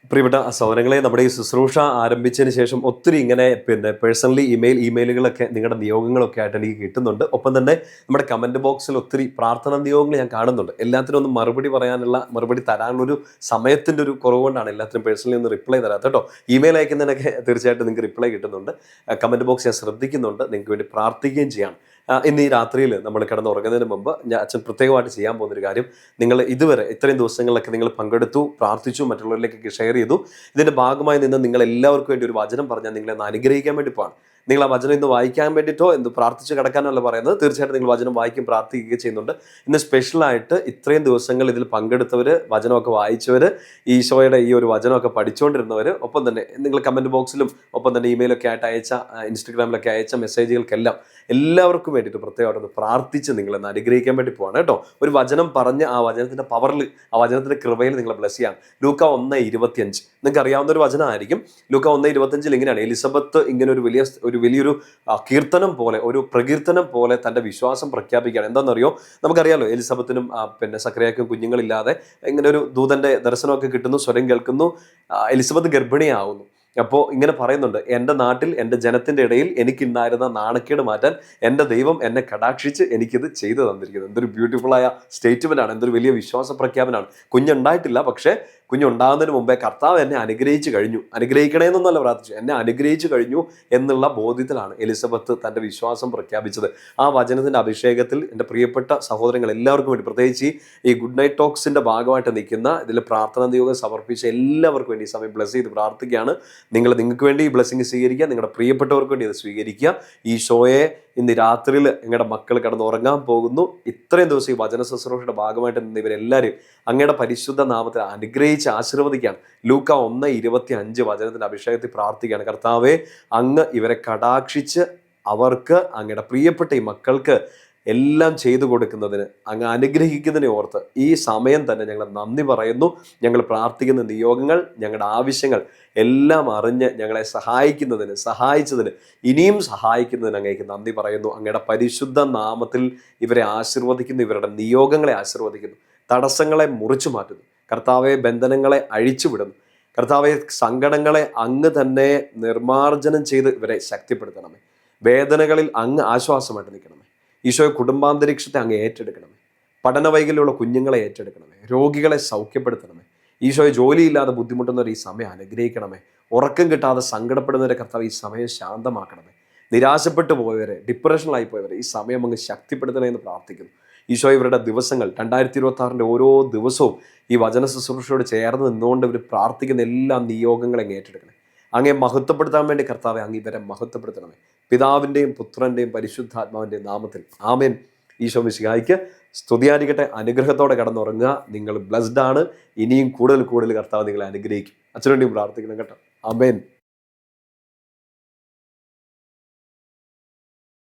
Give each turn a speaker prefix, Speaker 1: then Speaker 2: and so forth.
Speaker 1: പ്രിയപ്പെട്ട സഹോദരങ്ങളെ, നമ്മുടെ ഈ ശുശ്രൂഷ ആരംഭിച്ചതിന് ശേഷം ഒത്തിരി ഇങ്ങനെ പേഴ്സണലി ഇമെയിലുകളൊക്കെ നിങ്ങളുടെ നിയോഗങ്ങളൊക്കെ ആയിട്ട് എനിക്ക് കിട്ടുന്നുണ്ട്. ഒപ്പം തന്നെ നമ്മുടെ കമൻറ്റ് ബോക്സിൽ ഒത്തിരി പ്രാർത്ഥന നിയോഗങ്ങൾ ഞാൻ കാണുന്നുണ്ട്. എല്ലാത്തിനും ഒന്ന് മറുപടി തരാനുള്ളൊരു സമയത്തിൻ്റെ ഒരു കുറവ് കൊണ്ടാണ് എല്ലാത്തിനും പേഴ്സണലി ഒന്ന് റിപ്ലൈ തരാത്ത കേട്ടോ. ഇമെയിൽ അയക്കുന്നതിനൊക്കെ തീർച്ചയായിട്ടും നിങ്ങൾക്ക് റിപ്ലൈ കിട്ടുന്നുണ്ട്. കമൻറ്റ് ബോക്സ് ഞാൻ ശ്രദ്ധിക്കുന്നുണ്ട്, നിങ്ങൾക്ക് വേണ്ടി പ്രാർത്ഥിക്കുകയും ചെയ്യാം. ഇന്ന് ഈ രാത്രിയിൽ നമ്മൾ കിടന്നുറങ്ങുന്നതിന് മുമ്പ് അച്ഛൻ പ്രത്യേകമായിട്ട് ചെയ്യാൻ പോകുന്നൊരു കാര്യം, നിങ്ങൾ ഇതുവരെ ഇത്രയും ദിവസങ്ങളിലൊക്കെ നിങ്ങൾ പങ്കെടുത്തു, പ്രാർത്ഥിച്ചു, മറ്റുള്ളവരിലേക്കൊക്കെ ഷെയർ ചെയ്തു. ഇതിൻ്റെ ഭാഗമായി നിന്ന് നിങ്ങൾ എല്ലാവർക്കും വേണ്ടി ഒരു വചനം പറഞ്ഞാൽ നിങ്ങളെ ഒന്ന് അനുഗ്രഹിക്കാൻ വേണ്ടി പോവാണ്. നിങ്ങൾ ആ വചനം ഇന്ന് വായിക്കാൻ വേണ്ടിയിട്ടോ പ്രാർത്ഥിച്ച് കിടക്കാനല്ല പറയുന്നത്. തീർച്ചയായിട്ടും നിങ്ങൾ വചനം വായിക്കും, പ്രാർത്ഥിക്കുകയും ചെയ്യുന്നുണ്ട്. ഇന്ന് സ്പെഷ്യലായിട്ട് ഇത്രയും ദിവസങ്ങൾ ഇതിൽ പങ്കെടുത്തവർ, വചനമൊക്കെ വായിച്ചവർ, ഈശോയുടെ ഈ ഒരു വചനമൊക്കെ പഠിച്ചുകൊണ്ടിരുന്നവർ, ഒപ്പം തന്നെ നിങ്ങൾ കമൻറ്റ് ബോക്സിലും ഒപ്പം തന്നെ ഇമെയിലൊക്കെ ആയിട്ട് അയച്ച, ഇൻസ്റ്റഗ്രാമിലൊക്കെ അയച്ച മെസ്സേജുകൾക്കെല്ലാം എല്ലാവർക്കും വേണ്ടിയിട്ട് പ്രത്യേകമായിട്ടൊന്ന് പ്രാർത്ഥിച്ച് നിങ്ങളെന്ന് അനുഗ്രഹിക്കാൻ വേണ്ടി പോവാണ് കേട്ടോ. ഒരു വചനം പറഞ്ഞ് ആ വചനത്തിൻ്റെ പവറിൽ, ആ വചനത്തിൻ്റെ കൃപയിൽ നിങ്ങളെ ബ്ലസ് ചെയ്യാം. ലൂക്ക 1:25 നിങ്ങൾക്ക് അറിയാവുന്ന ഒരു വചനമായിരിക്കും. ലൂക്ക 1:25 ഇങ്ങനെയാണ്: എലിസബത്ത് ഇങ്ങനെ ഒരു വലിയൊരു കീർത്തനം പോലെ, ഒരു പ്രകീർത്തനം പോലെ തൻ്റെ വിശ്വാസം പ്രഖ്യാപിക്കുകയാണ്. എന്താണെന്നറിയോ? നമുക്കറിയാലോ, എലിസബത്തിനും സക്കറിയാക്കും കുഞ്ഞുങ്ങളില്ലാതെ ഇങ്ങനെ ഒരു ദൂതൻ്റെ ദർശനമൊക്കെ കിട്ടുന്നു, സ്വരം കേൾക്കുന്നു, എലിസബത്ത് ഗർഭിണിയാവുന്നു. അപ്പോൾ ഇങ്ങനെ പറയുന്നുണ്ട്: എൻ്റെ നാട്ടിൽ, എൻ്റെ ജനത്തിൻ്റെ ഇടയിൽ എനിക്കുണ്ടായിരുന്ന നാണക്കേട് മാറ്റാൻ എൻ്റെ ദൈവം എന്നെ കടാക്ഷിച്ച് എനിക്കിത് ചെയ്തു തന്നിരിക്കുന്നത്. എന്തൊരു ബ്യൂട്ടിഫുള്ളായ സ്റ്റേറ്റ്മെൻ്റ് ആണ്, എന്തൊരു വലിയ വിശ്വാസ പ്രഖ്യാപനമാണ്. കുഞ്ഞുണ്ടായിട്ടില്ല, പക്ഷേ കുഞ്ഞുണ്ടാകുന്നതിന് മുമ്പേ കർത്താവ് എന്നെ അനുഗ്രഹിച്ചു കഴിഞ്ഞു, അനുഗ്രഹിക്കണേന്നൊന്നല്ല പ്രാർത്ഥിച്ചു, എന്നെ അനുഗ്രഹിച്ചു കഴിഞ്ഞു എന്നുള്ള ബോധ്യത്തിലാണ് എലിസബത്ത് തൻ്റെ വിശ്വാസം പ്രഖ്യാപിച്ചത്. ആ വചനത്തിൻ്റെ അഭിഷേകത്തിൽ എൻ്റെ പ്രിയപ്പെട്ട സഹോദരങ്ങൾ എല്ലാവർക്കും വേണ്ടി, പ്രത്യേകിച്ച് ഈ ഗുഡ് നൈറ്റ് ടോക്സിൻ്റെ ഭാഗമായിട്ട് നിൽക്കുന്ന, ഇതിൽ പ്രാർത്ഥന നിയോഗം സമർപ്പിച്ച എല്ലാവർക്കും വേണ്ടി ഈ സമയം ബ്ലസ് ചെയ്ത് പ്രാർത്ഥിക്കുകയാണ്. നിങ്ങൾക്ക് വേണ്ടി ഈ ബ്ലെസ്സിങ് സ്വീകരിക്കുക, നിങ്ങളുടെ പ്രിയപ്പെട്ടവർക്ക് വേണ്ടി ഇത് സ്വീകരിക്കുക. ഈ ഷോയെ ഇന്ന് രാത്രിയിൽ നിങ്ങളുടെ മക്കൾ കിടന്ന് ഉറങ്ങാൻ പോകുന്നു. ഇത്രയും ദിവസം ഈ വചന ശുശ്രൂഷയുടെ ഭാഗമായിട്ട് നിന്ന് ഇവരെല്ലാവരും അങ്ങയുടെ പരിശുദ്ധ നാമത്തിൽ അനുഗ്രഹിച്ച് ആശീർവദിക്കുകയാണ്. ലൂക്ക 1:25 വചനത്തിൻ്റെ അഭിഷേകത്തിൽ പ്രാർത്ഥിക്കുകയാണ്: കർത്താവേ, അങ്ങ് ഇവരെ കടാക്ഷിച്ച് അവർക്ക്, അങ്ങയുടെ പ്രിയപ്പെട്ട ഈ മക്കൾക്ക് എല്ലാം ചെയ്തു കൊടുക്കുന്നതിന്, അങ്ങ് അനുഗ്രഹിക്കുന്നതിനെ ഓർത്ത് ഈ സമയം തന്നെ ഞങ്ങൾ നന്ദി പറയുന്നു. ഞങ്ങൾ പ്രാർത്ഥിക്കുന്ന നിയോഗങ്ങൾ, ഞങ്ങളുടെ ആവശ്യങ്ങൾ എല്ലാം അറിഞ്ഞ് ഞങ്ങളെ സഹായിച്ചതിന്, ഇനിയും സഹായിക്കുന്നതിന് അങ്ങേക്ക് നന്ദി പറയുന്നു. അങ്ങയുടെ പരിശുദ്ധ നാമത്തിൽ ഇവരെ ആശീർവദിക്കുന്നു, ഇവരുടെ നിയോഗങ്ങളെ ആശീർവദിക്കുന്നു, തടസ്സങ്ങളെ മുറിച്ചു മാറ്റുന്നു. കർത്താവെ, ബന്ധനങ്ങളെ അഴിച്ചുവിടുന്നു. കർത്താവെ, സങ്കടങ്ങളെ അങ്ങ് തന്നെ നിർമാർജനം ചെയ്ത് ഇവരെ ശക്തിപ്പെടുത്തണമേ. വേദനകളിൽ അങ്ങ് ആശ്വാസമായിട്ട് നിൽക്കണമേ. ഈശോയെ, കുടുംബാന്തരീക്ഷത്തെ അങ്ങ് ഏറ്റെടുക്കണമേ. പഠന വൈകല്യമുള്ള കുഞ്ഞുങ്ങളെ ഏറ്റെടുക്കണമേ. രോഗികളെ സൗഖ്യപ്പെടുത്തണമേ. ഈശോയെ, ജോലിയില്ലാതെ ബുദ്ധിമുട്ടുന്നവർ ഈ സമയം അനുഗ്രഹിക്കണമേ. ഉറക്കം കിട്ടാതെ സങ്കടപ്പെടുന്നവരെ കർത്താവ് ഈ സമയം ശാന്തമാക്കണമേ. നിരാശപ്പെട്ടു പോയവരെ, ഡിപ്രഷനിലായി പോയവരെ ഈ സമയം അങ്ങ് ശക്തിപ്പെടുത്തണമെന്ന് പ്രാർത്ഥിക്കുന്നു. ഈശോ, ഇവരുടെ ദിവസങ്ങൾ 2026 ഓരോ ദിവസവും ഈ വചന ശുശ്രൂഷയോട് ചേർന്ന് നിന്നുകൊണ്ട് ഇവർ പ്രാർത്ഥിക്കുന്ന എല്ലാ നിയോഗങ്ങളെ അങ്ങ് ഏറ്റെടുക്കണേ. അങ്ങേ മഹത്വപ്പെടുത്താൻ വേണ്ടി കർത്താവെ, അങ്ങ് ഇവരെ മഹത്വപ്പെടുത്തണമേ. പിതാവിൻ്റെയും പുത്രൻ്റെയും പരിശുദ്ധാത്മാവിൻ്റെയും നാമത്തിൽ ആമേൻ. ഈശോ മിശിഹായ്ക്ക് സ്തുതിയായിരിക്കട്ടെ. അനുഗ്രഹത്തോടെ കടന്നുറങ്ങുക. നിങ്ങൾ ബ്ലസ്ഡ് ആണ്. ഇനിയും കൂടുതൽ കർത്താവ് നിങ്ങളെ അനുഗ്രഹിക്കും. അച്ഛനു വേണ്ടിയും പ്രാർത്ഥിക്കണം കേട്ടോ. ആമേൻ.